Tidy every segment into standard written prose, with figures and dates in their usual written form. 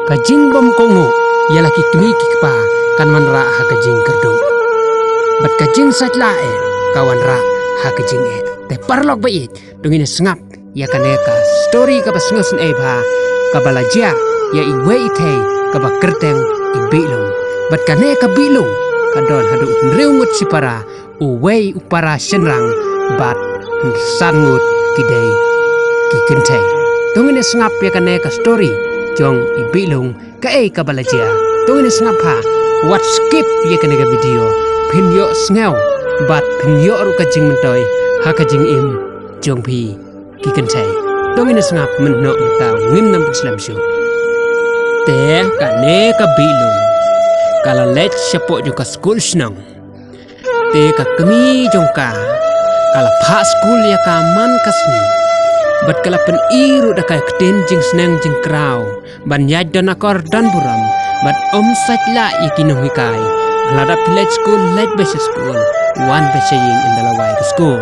Kajing bom kongo ialah kikmi kikpa kan man ra ha kajing kerdo. Bat kajing satlae kawan ra ha kajing e. Te parlok bait dungin sengap ya kaneka story ka basngos e bha ka balaja ya iwe ite ka bakerteng ibilung. Bat kaneka bilung kadon hadu nreungut sipara uwe upara senrang bat sangut kidai kikente. Dungin sengap ya kaneka story jong ibilung ka balaja tungin sengap ha wat skip ya kaneka video pinyo sngau bat pinyo ru kajing mentoy ha kajing im jong pi kikente tungin sengap menno tau ngim nam Islam syu te kaneka bilung kala let sepo juga school snang te ka kemi jong ka kala pha school ya ka man kasni bat kala pen iru da kay kten jing snang jing kraw ban yaj dan akor dan buram bat sajla yakinong hikay lada village school let basic school one basing in dalaway ka school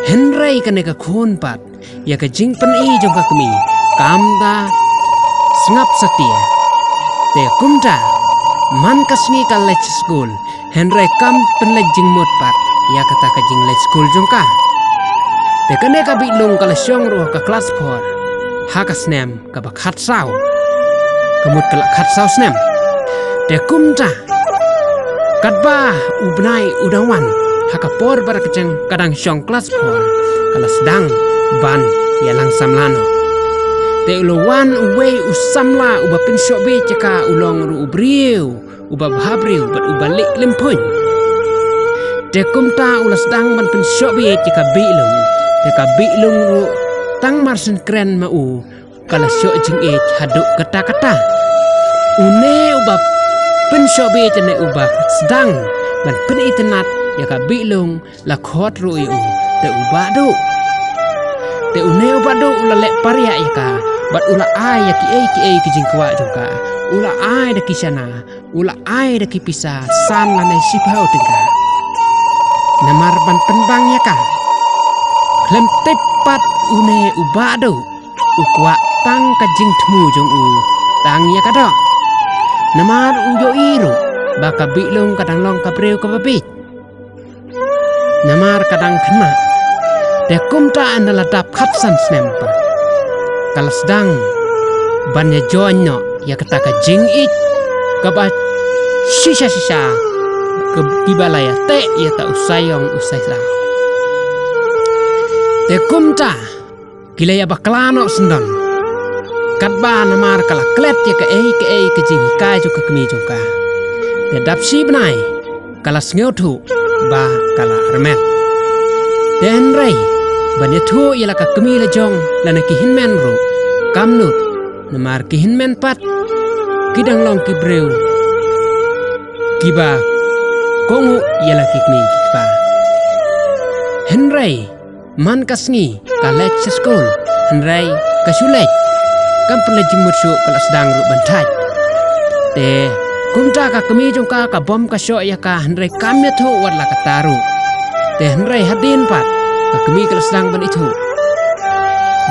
henry kaneka khon pat ya ka jing pen i jong ka kami kamda sngap satia te kumta man kasni ka let school henry kam pen let jing mot pat ya kata ka jing let school jong ka te kaneka bilung kala syong ro ka class 4 ha ka snem ka ba khat saw kamut kala khat saw snem te kumta katba ubnai udawan ha ka por bar keceng kadang syong class 4 kala sedang ban ya lang samlano te uluwan uwe usamla uba pinsyo be ceka ulong ru ubriu uba bhabriu bat ubalik lempun te kumta ulas sedang ban pinsyo be ceka bilung Teka bilung ru tang marsen keren mau kala syok jing e haduk kata-kata une ubah pensyo be tene ubah sedang dan pen internet ya ka bilung la khot ru u te ubah do te une ubah do ula lek paria ya ka bat ula ai ya ki ki jing kwa juga ula ai da kisana ula ai da kipisa san la nei sipau tengka namar ban penbang ya ka Klem tepat une ubado ukwa tang kajing temu jong u tang ya kadok namar uyo iru baka bilung kadang long kabreu ka babit namar kadang kena te kumta andala dap khatsan snempa kala sedang banya jonyo ya kata kajing it ka sisa ke bibalaya te ya ta usayong usai te kumta kilaya baklano sendang katba namar kala klet ya ke jing hikai jo ke kemi joka te dapsi benai kala sngeuthu ba kala armet te henrei banya thu ya la ka kemi la jong lana ki hinmen ro kamnut namar ki hinmen pat kidang long ki breu kiba kongu ya la ki kemi kipa henrei man kasngi kalet seskool henrai kasulek kam pelajing mutsu kala sedang ru bantai te kumta ka kemi jong ka bom ka syok ya ka henrai kamya thu wat la kataru te henrai hadin pat ka kemi kala sedang ban itu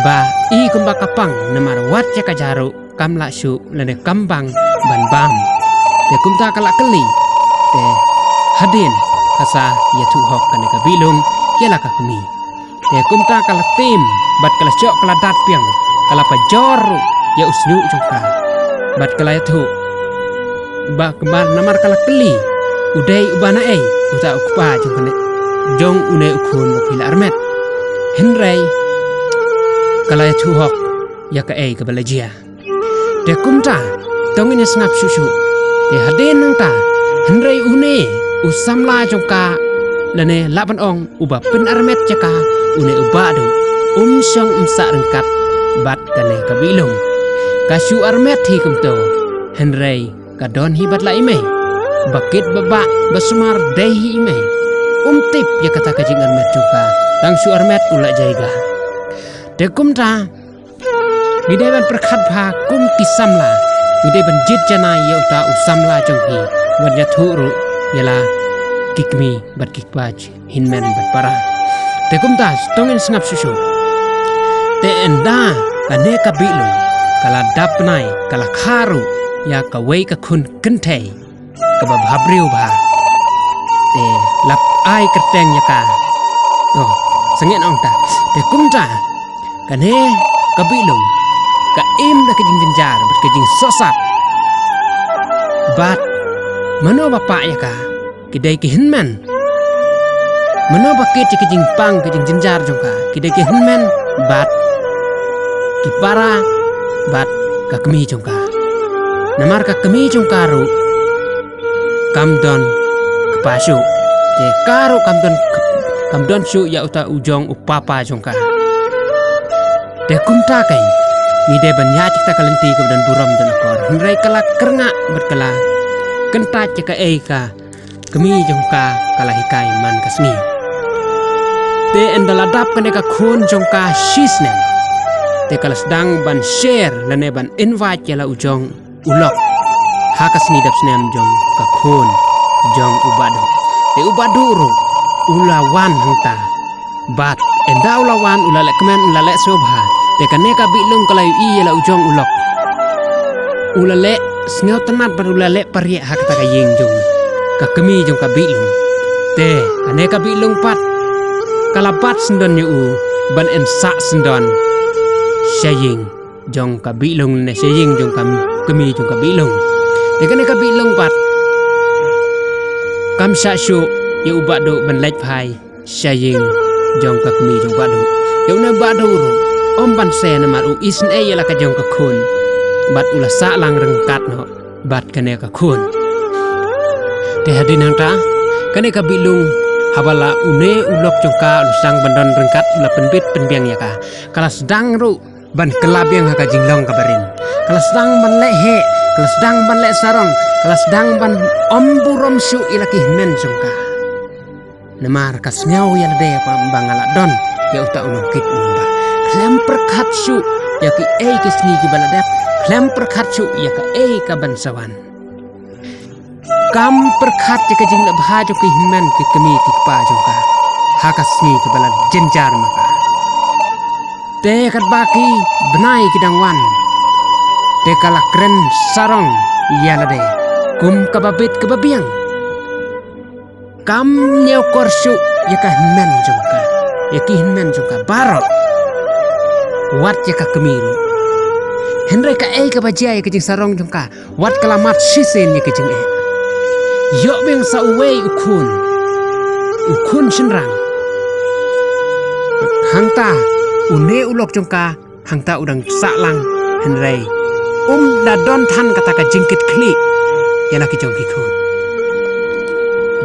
ba i kumba kapang namar wat ya ka jaru kam la su lene kambang ban bam te kumta kala keli te hadin kasa ya thu hok kane ka bilung ya la ka kemi te kumta kala tim bat kala syok kala dat piang kala pajor ya usnu joka bat kala thu ba kembar namar kala keli udai ubana uta ukpa jong une ukhun pila armet henrei kala thu hok ya ka ka balajia te kumta tongin sngap susu te haden nang ta henrei une usamla joka lane laban ong uba pen armet jaka une ubado syong umsa rengkat bat kane kabilung kasu armet hi kumto henrei kadon hi bat la ime bakit baba basumar dei hi ime tip ya kata kajing armet juga tang su armet ula jaiga de kumta ngidai ban perkhat pha kum kisamla ngidai ban jit jana ya uta usamla jonghi wadya thuru yala kikmi bat kikbaj hinmen bat parah te kumtas tongin sengap susu te enda kaneka bilung kala dapnai kala kharu ya ka wei ka khun kentei ka ba bhabriu ba te lap ai kerteng ya ka oh sengit ong ta te kumta kan he ka bilung ka im da ka jing jenjar bat ka jing sosat bat mano bapak ya ka kidai ki hinman mano bakit ki jing pang ki jing jenjar jong ka kidai ki hinman bat ki para bat ka kemi jong ka namar ka kemi jong karu kamdon kepasu te karu kamdon su ya uta ujong upapa jong ka te kumta kai mi de ban ya cita kalenti ke dan buram dan akor hindrai kala kerngak berkala kentat ka ka kemi jong ka kala hikai man kasni te endaladap kene ka khun jong ka shisnen te kala sedang ban share lane ban invite ya la ujong ulok hakasni dap snem jong ka khun jong ubado te ubado ro ulawan hangta bat enda ulawan ulale kemen ulale sobha te kaneka bilung kalai i la ujong ulok ulale sneu tenat bar ulale parie hakta ka yeng jong ka kemi jong ka bilung te aneka bilung pat kalapat sendon yu ban en sa sendon saying jong ka bilung ne saying jong kemi jong ka bilung te kaneka bilung pat kam sa shu ya ubado ban lech phai saying jong ka kemi jong bado ya na bado ro om ban se na mar u isn e ya la ka jong ka khun bat ula sa lang rengkat no bat kane ka khun te hadin hang ta kane ka bilung habala une ulok jong ka lusang bandon rengkat ula penbit penbiang ya ka kala sedang ru ban kelabiang ka jinglong ka barin kala sedang ban le he kala sedang ban le sarong kala sedang ban omburom su ilaki men jong ka namar ka snyaw ya de pa bangala don ya uta unukit umba klem perkhat su ya ki ke sni ki baladat klem perkhat su ya ka ka bansawan kam perkhat ya ka jing la bha jo ki himen ki kemi ki pa jo ka ha ka sni ki balad jenjar maka te kat baki benai ki dangwan te kala kren sarong ya la de kum ka babit ka babiang kam nyau korsu ya ka himen jo ka ya ki himen jo ka barok wat ya ka kemiru henry ka ka bajia ya kejing sarong jongka wat kalamat sisen ya kejing yo beng sa uwei ukun senrang hangta une ulok jongka hangta udang saklang henry dadon tan kata ka jingkit kli ya laki jongki kun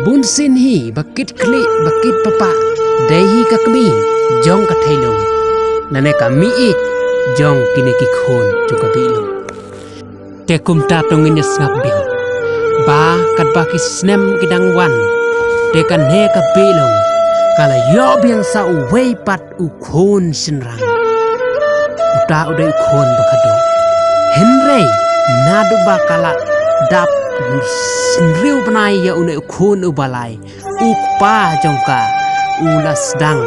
bun sin hi bakit kli bakit papa dehi ka kemi jong ka thailong nane kami jong kini ki khon juga bilung te kumta tongin snap bil ba kat ba ki snem kidang wan te kan he ka bilung kala yo biang sa uwei pat u khon sinrang uta udai khon bakado henry nadu bakala dap sinriu benai ya une khon ubalai ukpa jongka ulas dang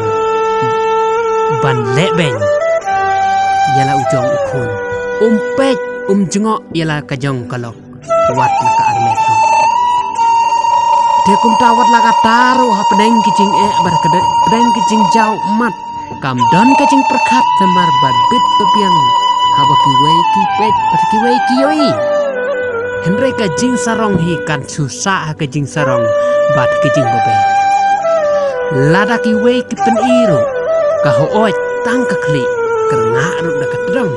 ban lebeng yala ujong ukun umpet jengok yala kajong kalok wat laka armetro te kum tawat laka taru ha pedeng kicing bar pedeng kicing jau mat kam don kicing perkat samar babit bebiang haba kiwei kipet kiwei kiyoi henry kajing sarong hi kan susah kajing sarong bat kicing bebe lada kiwei kipen iro kaho oi tang ka kli kerna ru da katrang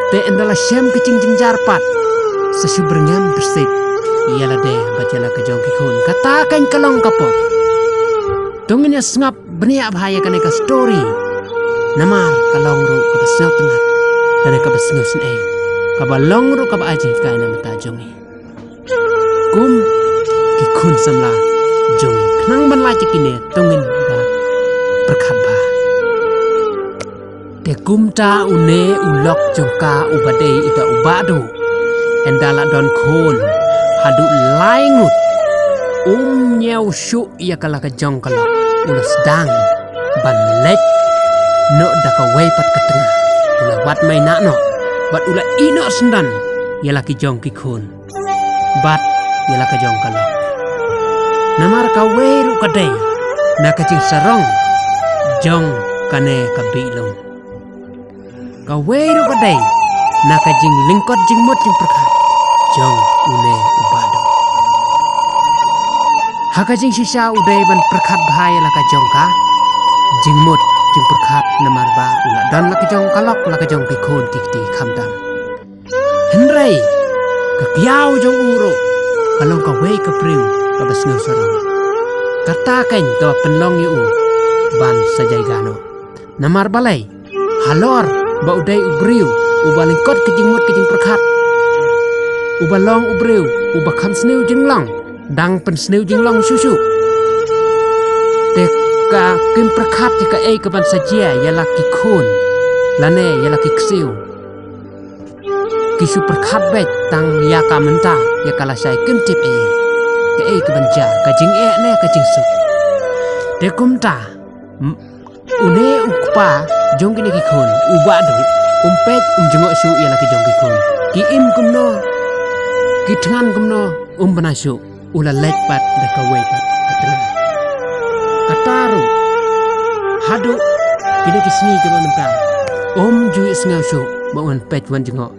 te endala syam kecing jenjar pat sesubrengam bersip iyalah de bacala ka jong kikun katakan kalong kapok tungnya sngap benia bahaya kane ka story namar kalong ru ka besau tengah dan ka besngu sen ka balong ru ka ba aji ka na mata jongi kum kikun samla jongi knang ban la cikine tungin da perkat ba te kumta une ulok jongka ubade ita ubado endala don khon hadu laingut nyau shu ya kala ka jong kala ulas dang ban lek no da ka wei pat ka tengah ula wat mai nak no bat ula ino sendan ialah ki jong ki khun bat ialah ka jong kalok namar ka weru kadai na ka jing sarong jong kane ka bilong ka weru kadai na ka jing lingkot jing mut jing perkhat jong une ubado haka jing sisa udai ban perkhat bahaya la ka jong ka jing mut jing perkhat namar ba ula don la ka jong kalok la ka jong ki khun ki khamdan henrei ka kiau jong uro kalong ka wei ka priu ka basneu sarong kata kain ka penlong yu ban sajai gano namar balai halor ba udai ubriu ubalingkot ke jing mut ke jing perkhat ubalong ubriu uba kham sneu jing long dang pen sneu jing long susu te ka kim perkhat ka ei ka ban sajia yala ki khun lane yala ki ksiu kisu perkhat bet tang ya ka menta ya kala sai kim tip e ke ei ka ban ja ka jing e ne ka jing su te kumta une ukpa jong kini ki khun uba du umpet jengok su yala ki jong ki khun ki im kumno ki thangan kumno bana su ula lek pat de ka wei pat katena kataru hadu kini kisni ke menta ju isngau su bawan pet wan jengok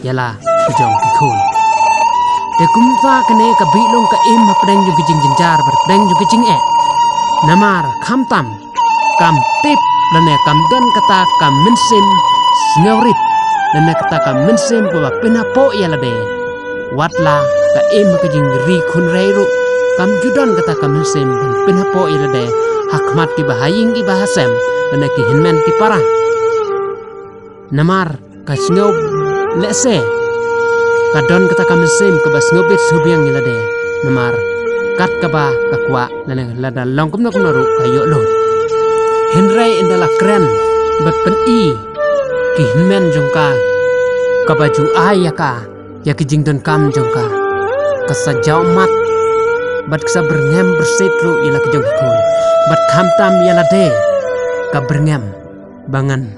yala ki jong ki khun de kumta kene ka bilong ka im hapdeng ju ki jing jinjar berdeng ju ki jing e namar kham tam kam tip lane kam don kata kam mensim sneurit lane kata kam mensim ba pina po yala de watla ka em ka jing ri khun reiru kam judon kata kam mensim pina po yala de hakmat ki bahaying ki bahasem lane ki hinmen ki parah namar ka sneu lese ka don kata kam mensim ka bas ngobet subiang yala de namar kat ka ba ka kwa lane lada long kumno ru kayo lot Henry indala keren bat pen i ki hinmen jongka ka baju ayaka ya ki jingdon kam jongka ka sajau mat bat ksa berngem bersetru ila ki jong khun bat kham tam yala de ka berngem bangan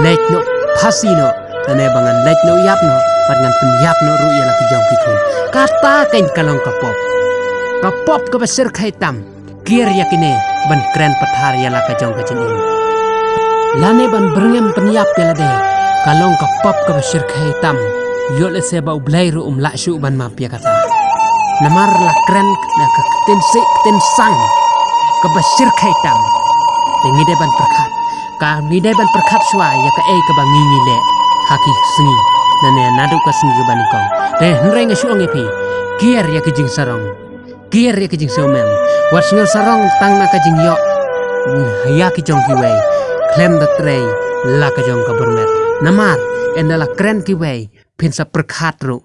lek no phasi no tane bangan lek no yap no bat ngan pen yap no ru ila ki jong khun kata kain kalong ka pop ka basir khai tam kier yakine ban keren pathar yala ka jong ka jinin lane ban berngem penyap yala de kalong ka pop ka basir khai tam yole se ba ublai ru la shu ban map ya kata namar la keren na ka ten sang ka basir khai tam ngide ban perkhat ka ngide ban perkhat swa ya ka ei ka bangingi le haki singi nane nadu ka singi ban ko te nreng shu ngepi kier ya ki jing sarong kier ya ki jing somem wat singo sarong tang na ka jing yo ya ki jong ki wei klem da trei la ka jong ka bermet namar endala keren ki wei pinsa perkhat ru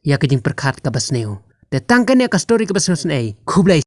ya ki jing perkhat ka basneu te tang ka ne ka story ka basneu ei khublai